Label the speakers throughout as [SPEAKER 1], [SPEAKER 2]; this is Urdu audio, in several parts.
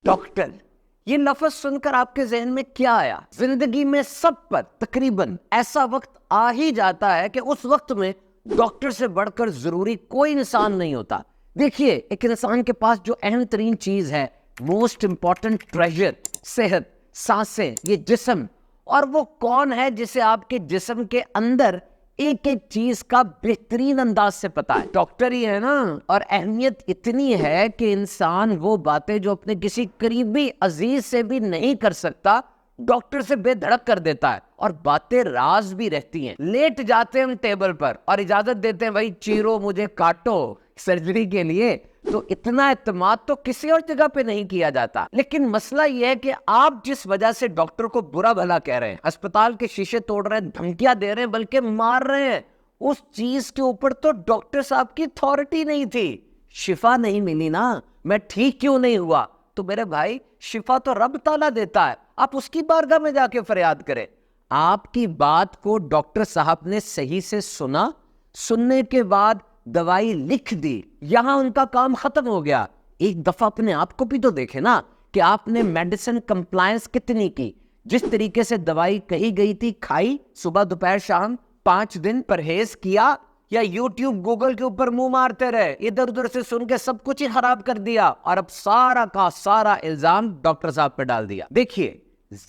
[SPEAKER 1] ڈاکٹر، یہ لفظ سن کر آپ کے ذہن میں کیا آیا؟ زندگی میں سب پر تقریباً ایسا وقت آ ہی جاتا ہے کہ اس وقت میں ڈاکٹر سے بڑھ کر ضروری کوئی انسان نہیں ہوتا۔ دیکھیے، ایک انسان کے پاس جو اہم ترین چیز ہے، موسٹ امپورٹنٹ ٹریجر، صحت، سانسیں، یہ جسم، اور وہ کون ہے جسے آپ کے جسم کے اندر ایک ایک چیز کا بہترین انداز سے پتا ہے؟ ڈاکٹر ہی ہے نا۔ اور اہمیت اتنی ہے کہ انسان وہ باتیں جو اپنے کسی قریبی عزیز سے بھی نہیں کر سکتا، ڈاکٹر سے بے دھڑک کر دیتا ہے، اور باتیں راز بھی رہتی ہیں۔ لیٹ جاتے ہیں ہم ٹیبل پر اور اجازت دیتے ہیں، بھائی چیرو، مجھے کاٹو سرجری کے لیے، تو اتنا اعتماد تو کسی اور جگہ پہ نہیں کیا جاتا۔ لیکن مسئلہ یہ ہے کہ آپ جس وجہ سے ڈاکٹر کو برا بھلا کہہ رہے ہیں، اسپتال کے شیشے توڑ رہے ہیں، دھمکیاں دے رہے ہیں، بلکہ مار رہے ہیں، اس چیز کے اوپر تو ڈاکٹر صاحب کی اتھارٹی نہیں تھی۔ شفا نہیں ملی نا، میں ٹھیک کیوں نہیں ہوا؟ تو میرے بھائی، شفا تو رب تعالیٰ دیتا ہے، آپ اس کی بارگاہ میں جا کے فریاد کریں۔ آپ کی بات کو ڈاکٹر صاحب نے صحیح سے سنا، سننے کے بعد دوائی لکھ دی، یہاں ان کا کام ختم ہو گیا۔ ایک دفعہ اپنے آپ کو بھی تو دیکھیں نا کہ آپ نے میڈیسن کمپلائنس کتنی کی، جس طریقے سے دوائی کہی گئی تھی کھائی، صبح دوپہر شام 5 دن پرہیز کیا، یا یوٹیوب گوگل کے اوپر منہ مارتے رہے، ادھر ادھر سے سن کے سب کچھ ہی خراب کر دیا، اور اب سارا کا سارا الزام ڈاکٹر صاحب پہ ڈال دیا۔ دیکھیے،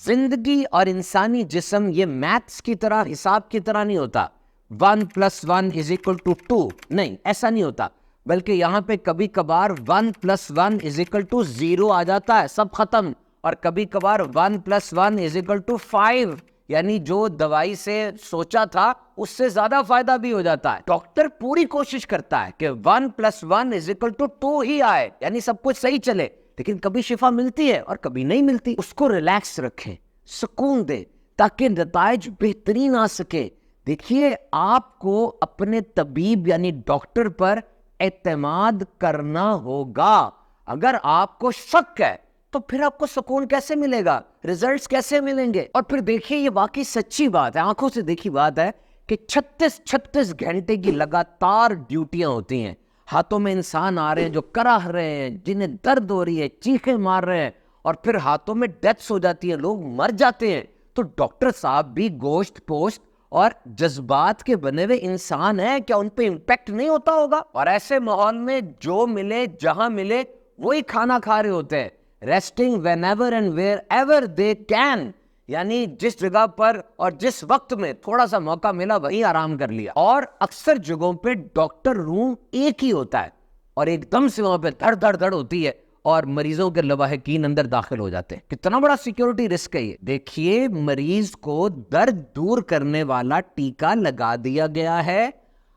[SPEAKER 1] زندگی اور انسانی جسم یہ میتھس کی طرح، حساب کی طرح نہیں ہوتا، 1 + 1 = 2، نہیں، ایسا نہیں ہوتا، بلکہ یہاں پہ کبھی کبھار 1 + 1 = 0 آ جاتا ہے، سب ختم، اور کبھی کبھار 1 + 1 = 5، یعنی جو دوائی سے سوچا تھا اس سے زیادہ فائدہ بھی ہو جاتا ہے۔ ڈاکٹر پوری کوشش کرتا ہے کہ 1 + 1 = 2 ہی آئے، یعنی سب کچھ صحیح چلے، لیکن کبھی شفا ملتی ہے اور کبھی نہیں ملتی۔ اس کو ریلیکس رکھیں، سکون دیں، تاکہ نتائج بہترین آ سکے۔ دیکھیے، آپ کو اپنے طبیب یعنی ڈاکٹر پر اعتماد کرنا ہوگا۔ اگر آپ کو شک ہے تو پھر آپ کو سکون کیسے ملے گا، ریزلٹس کیسے ملیں گے؟ اور پھر دیکھیے، یہ واقعی سچی بات ہے، آنکھوں سے دیکھی بات ہے کہ 36 گھنٹے کی لگاتار ڈیوٹیاں ہوتی ہیں، ہاتھوں میں انسان آ رہے ہیں جو کراہ رہے ہیں، جنہیں درد ہو رہی ہے، چیخیں مار رہے ہیں، اور پھر ہاتھوں میں ڈیتھس ہو جاتی ہیں، لوگ مر جاتے ہیں۔ تو ڈاکٹر صاحب بھی گوشت پوشت اور جذبات کے بنے ہوئے انسان ہیں، کیا ان پہ امپیکٹ نہیں ہوتا ہوگا؟ اور ایسے ماحول میں جو ملے، جہاں ملے، وہی کھانا کھا رہے ہوتے ہیں، resting whenever and wherever they can، یعنی جس جگہ پر اور جس وقت میں تھوڑا سا موقع ملا وہی آرام کر لیا۔ اور اکثر جگہوں پہ ڈاکٹر روم ایک ہی ہوتا ہے، اور ایک دم سے وہاں پہ دھڑ دھڑ دھڑ ہوتی ہے، اور مریضوں کے لواحقین اندر داخل ہو جاتے ہیں۔ کتنا بڑا سیکیورٹی رسک ہے یہ۔ دیکھیے، مریض کو درد دور کرنے والا ٹیکہ لگا دیا گیا ہے،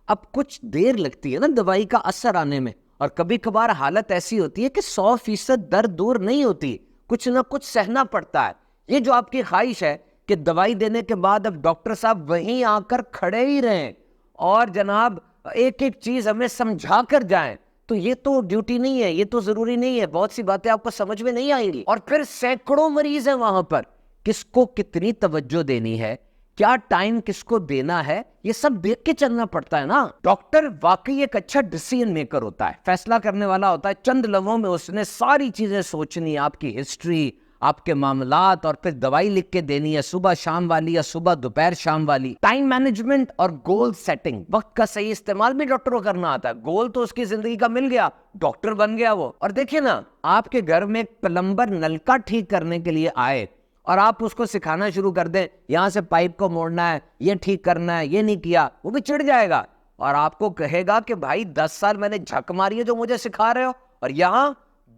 [SPEAKER 1] اب کچھ دیر لگتی ہے نا دوائی کا اثر آنے میں، اور کبھی کبھار حالت ایسی ہوتی ہے کہ 100% درد دور نہیں ہوتی، کچھ نہ کچھ سہنا پڑتا ہے۔ یہ جو آپ کی خواہش ہے کہ دوائی دینے کے بعد اب ڈاکٹر صاحب وہیں آ کر کھڑے ہی رہیں اور جناب ایک ایک چیز ہمیں سمجھا کر جائیں، تو یہ تو ڈیوٹی نہیں ہے، یہ تو ضروری نہیں ہے، بہت سی باتیں آپ کو سمجھ میں نہیں آئیں گی۔ اور پھر سینکڑوں مریض ہیں وہاں پر، کس کو کتنی توجہ دینی ہے، کیا ٹائم کس کو دینا ہے، یہ سب دیکھ کے چلنا پڑتا ہے نا۔ ڈاکٹر واقعی ایک اچھا ڈیسیژن میکر ہوتا ہے، فیصلہ کرنے والا ہوتا ہے، چند لمحوں میں اس نے ساری چیزیں سوچنی، آپ کی ہسٹری، آپ کے معاملات، اور پھر دوائی لکھ کے دینی ہے، صبح شام والی یا صبح دوپہر شام والی۔ ٹائم مینجمنٹ اور گول سیٹنگ، وقت کا صحیح استعمال بھی ڈاکٹر کو کرنا آتا ہے۔ گول تو اس کی زندگی کا مل گیا، ڈاکٹر بن گیا وہ۔ اور دیکھیں نا، آپ کے گھر میں ایک پلمبر نلکا ٹھیک کرنے کے لیے آئے، اور آپ اس کو سکھانا شروع کر دیں، یہاں سے پائپ کو موڑنا ہے، یہ ٹھیک کرنا ہے، یہ نہیں کیا، وہ بھی چڑھ جائے گا، اور آپ کو کہے گا کہ بھائی 10 سال میں نے جھک ماری ہے جو مجھے سکھا رہے ہو، اور یہاں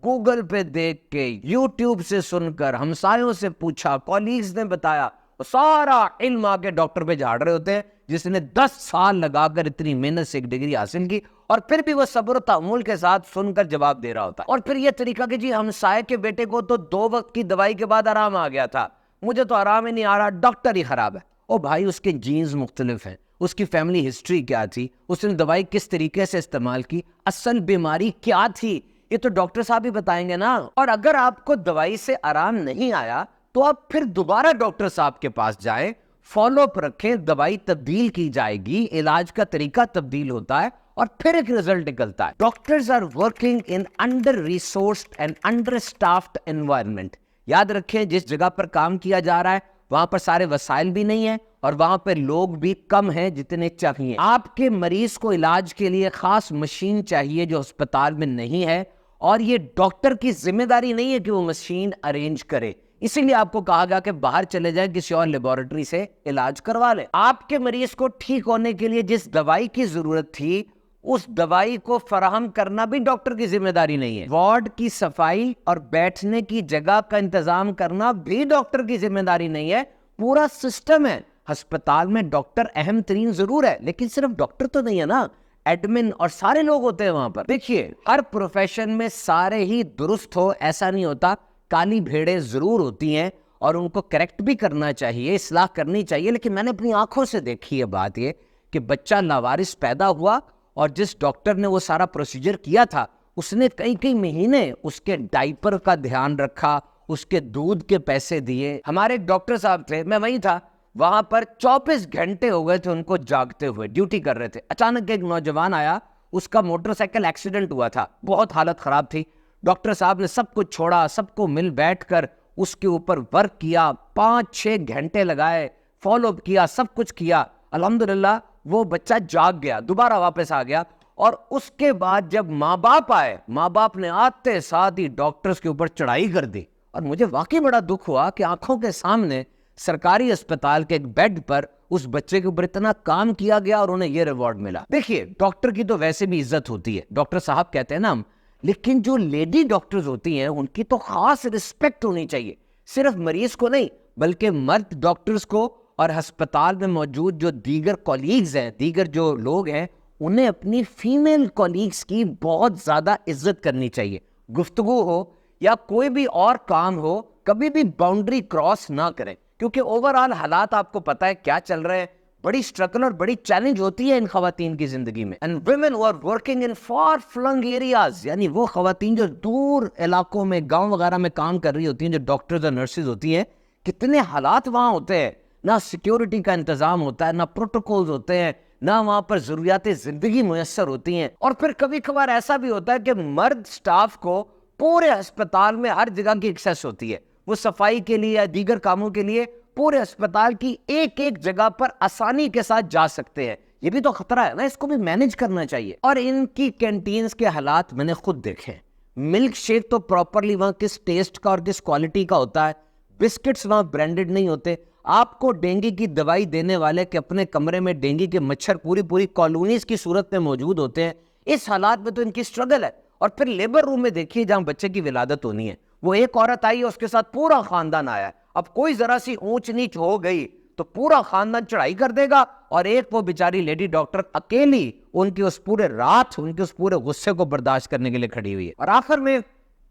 [SPEAKER 1] گوگل پہ دیکھ کے، یوٹیوب سے سن کر، ہمسایوں سے پوچھا، کولیگز نے بتایا، وہ سارا علم آ کے ڈاکٹر پہ جھاڑ رہے ہوتے ہیں جس نے 10 سال لگا کر اتنی محنت سے ایک ڈگری حاصل کی، اور پھر بھی وہ صبر و تحمل کے ساتھ سن کر جواب دے رہا ہوتا ہے۔ اور پھر یہ طریقہ کہ جی ہمسائے کے بیٹے کو تو 2 وقت کی دوائی کے بعد آرام آ گیا تھا، مجھے تو آرام ہی نہیں آ رہا، ڈاکٹر ہی خراب ہے۔ او بھائی، اس کے جینز مختلف ہیں، اس کی فیملی ہسٹری کیا تھی، اس نے دوائی کس طریقے سے استعمال کی، اصل بیماری کیا تھی، یہ تو ڈاکٹر صاحب ہی بتائیں گے نا۔ اور اگر آپ کو دوائی سے آرام نہیں آیا تو آپ پھر دوبارہ ڈاکٹر صاحب کے پاس جائیں، فالو اپ رکھیں، دوائی تبدیل کی جائے گی، علاج کا طریقہ تبدیل ہوتا ہے، اور پھر ایک رزلٹ نکلتا ہے. Doctors are working in under resourced and under staffed environment. یاد رکھیں جس جگہ پر کام کیا جا رہا ہے وہاں پر سارے وسائل بھی نہیں ہیں اور وہاں پہ لوگ بھی کم ہیں جتنے چاہیے. آپ کے مریض کو علاج کے لیے خاص مشین چاہیے جو ہسپتال میں نہیں ہے, اور یہ ڈاکٹر کی ذمہ داری نہیں ہے کہ وہ مشین ارینج کرے. اسی لیے آپ کو کہا گیا کہ باہر چلے جائیں, کسی اور لیبارٹری سے علاج کروا لیں. آپ کے مریض کو ٹھیک ہونے کے لیے جس دوائی کی ضرورت تھی اس دوائی کو فراہم کرنا بھی ڈاکٹر کی ذمہ داری نہیں ہے. وارڈ کی صفائی اور بیٹھنے کی جگہ کا انتظام کرنا بھی ڈاکٹر کی ذمہ داری نہیں ہے, پورا سسٹم ہے. ہسپتال میں ڈاکٹر اہم ترین ضرور ہے, لیکن صرف ڈاکٹر تو نہیں ہے نا, ایڈمن اور سارے لوگ ہوتے ہیں وہاں پر. دیکھیے ہر پروفیشن میں سارے ہی درست ہو ایسا نہیں ہوتا, کالی بھیڑیں ضرور ہوتی ہیں اور ان کو کریکٹ بھی کرنا چاہیے, اصلاح کرنی چاہیے. لیکن میں نے اپنی آنکھوں سے دیکھی ہے بات یہ کہ بچہ لاوارث پیدا ہوا اور جس ڈاکٹر نے وہ سارا پروسیجر کیا تھا اس نے کئی مہینے اس کے ڈائپر کا دھیان رکھا, اس کے دودھ کے پیسے دیے. ہمارے ایک ڈاکٹر صاحب تھے, میں وہیں تھا, وہاں پر 24 گھنٹے ہو گئے تھے ان کو جاگتے ہوئے, ڈیوٹی کر رہے تھے. اچانک ایک نوجوان آیا, اس کا موٹر سائیکل ایکسیڈنٹ ہوا تھا, بہت حالت خراب تھی. ڈاکٹر صاحب نے سب کچھ چھوڑا, سب کو مل بیٹھ کر اس کے اوپر ورک کیا, 5-6 گھنٹے لگائے, فالو اپ کیا, سب کچھ کیا. الحمدللہ وہ بچہ جاگ گیا, دوبارہ واپس آ گیا. اور اس کے بعد جب ماں باپ آئے, ماں باپ نے آتے ساتھ ہی ڈاکٹرز کے اوپر چڑھائی کر دی. اور مجھے واقعی بڑا دکھ ہوا کہ آنکھوں کے سامنے سرکاری اسپتال کے ایک بیڈ پر اس بچے کے اوپر اتنا کام کیا گیا اور انہیں یہ ریوارڈ ملا. دیکھیے ڈاکٹر کی تو ویسے بھی عزت ہوتی ہے, ڈاکٹر صاحب کہتے ہیں نا ہم, لیکن جو لیڈی ڈاکٹرز ہوتی ہیں ان کی تو خاص رسپیکٹ ہونی چاہیے, صرف مریض کو نہیں بلکہ مرد ڈاکٹرز کو, اور ہسپتال میں موجود جو دیگر کولیگز ہیں, دیگر جو لوگ ہیں, انہیں اپنی فیمیل کولیگز کی بہت زیادہ عزت کرنی چاہیے. گفتگو ہو یا کوئی بھی اور کام ہو, کبھی بھی باؤنڈری کراس نہ کریں, کیونکہ اوورآل حالات آپ کو پتہ ہے کیا چل رہے ہیں. بڑی اسٹرگل اور بڑی چیلنج ہوتی ہے ان خواتین کی زندگی میں. And women who are working in far flung areas, یعنی وہ خواتین جو دور علاقوں میں, گاؤں وغیرہ میں کام کر رہی ہوتی ہیں, جو ڈاکٹرز اور نرسز ہوتی ہیں, کتنے حالات وہاں ہوتے ہیں, نہ سیکیورٹی کا انتظام ہوتا ہے, نہ پروٹوکولز ہوتے ہیں, نہ وہاں پر ضروریات زندگی میسر ہوتی ہیں. اور پھر کبھی کبھار ایسا بھی ہوتا ہے کہ مرد سٹاف کو پورے ہسپتال میں ہر جگہ کی ایکسیس ہوتی ہے, وہ صفائی کے لیے یا دیگر کاموں کے لیے پورے ہسپتال کی ایک جگہ پر آسانی کے ساتھ جا سکتے ہیں. یہ بھی تو خطرہ ہے نا, اس کو بھی مینج کرنا چاہیے. اور ان کی کینٹینز کے حالات میں نے خود دیکھے. ملک شیک تو پراپرلی وہاں کس ٹیسٹ کا اور کس کوالٹی کا ہوتا ہے, بسکٹس وہاں برانڈڈ نہیں ہوتے. آپ کو ڈینگی کی دوائی دینے والے کے اپنے کمرے میں ڈینگی کے مچھر پوری کالونیز کی صورت میں موجود ہوتے ہیں. اس حالات میں تو ان کی سٹرگل ہے. اور پھر لیبر روم میں دیکھیے جہاں بچے کی ولادت ہونی ہے, وہ ایک عورت آئی ہے, اس کے ساتھ پورا خاندان آیا ہے. اب کوئی ذرا سی اونچ نیچ ہو گئی تو پورا خاندان چڑھائی کر دے گا, اور ایک وہ بیچاری لیڈی ڈاکٹر اکیلی ان کی اس پورے رات, ان کے اس پورے غصے کو برداشت کرنے کے لیے کھڑی ہوئی ہے. اور آخر میں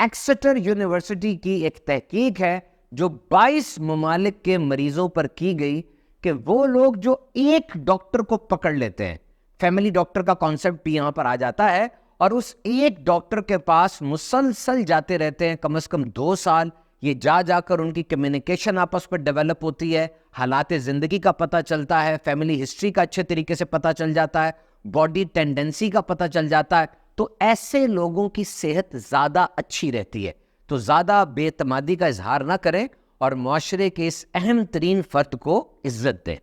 [SPEAKER 1] ایکسیٹر یونیورسٹی کی ایک تحقیق ہے جو 22 ممالک کے مریضوں پر کی گئی, کہ وہ لوگ جو ایک ڈاکٹر کو پکڑ لیتے ہیں, فیملی ڈاکٹر کا کانسیپٹ بھی یہاں پر آ جاتا ہے, اور اس ایک ڈاکٹر کے پاس مسلسل جاتے رہتے ہیں, کم از کم 2 سال. یہ جا کر ان کی کمیونیکیشن آپس پر ڈیولپ ہوتی ہے, حالات زندگی کا پتہ چلتا ہے, فیملی ہسٹری کا اچھے طریقے سے پتہ چل جاتا ہے, باڈی ٹینڈنسی کا پتہ چل جاتا ہے. تو ایسے لوگوں کی صحت زیادہ اچھی رہتی ہے. تو زیادہ بے اعتمادی کا اظہار نہ کریں اور معاشرے کے اس اہم ترین فرد کو عزت دیں.